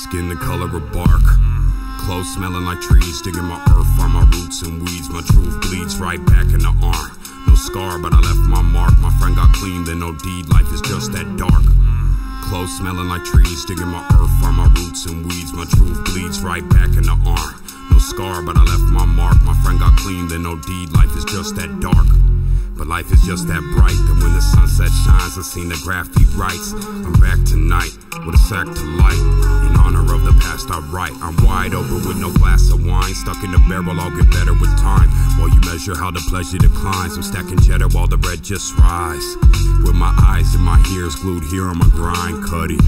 skin the color of bark. Clothes smelling like trees, digging my earth from my roots and weeds. My truth bleeds right back in the arm. No scar, but I left my mark. My friend got clean, then no deed. Life is just that dark. Clothes smelling like trees, digging my earth from my roots and weeds. My truth bleeds right back in the arm. No scar, but I left my mark. My friend got clean, then no deed. Life is just that dark. But life is just that bright, that when the sunset shines, I seen the graffiti writes. I'm back tonight with a sack to light. In honor of the past I write. I'm wide open with no glass of wine. Stuck in the barrel, I'll get better with time. While you measure how the pleasure declines, I'm stacking cheddar while the bread just rise. With my eyes and my ears glued here on my grind, Cuddy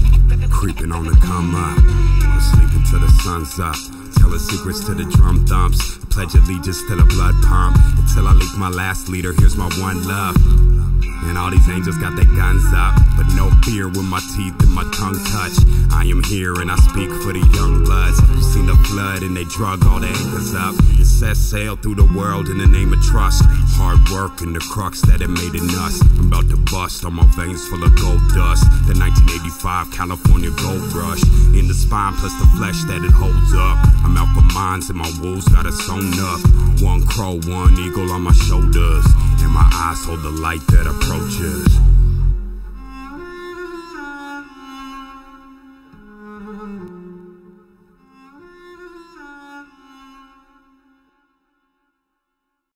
creeping on the come up. I'm sleeping till the sun's up. Telling secrets to the drum thumps. Pledge allegiance to the blood pump. Until I leak my last leader, here's my one love. And all these angels got their guns up, but no fear when my teeth and my tongue touch. I am here and I speak for the young bloods. You seen the flood and they drug all the anchors up. It set sail through the world in the name of trust. Hard work and the crux that it made in us. I'm about to bust on my veins full of gold dust. The 1985 California gold rush. In the spine plus the flesh that it holds up. I'm out for mines and my wolves got it sewn up. One crow, one eagle on my shoulders. And my eyes hold the light that approaches.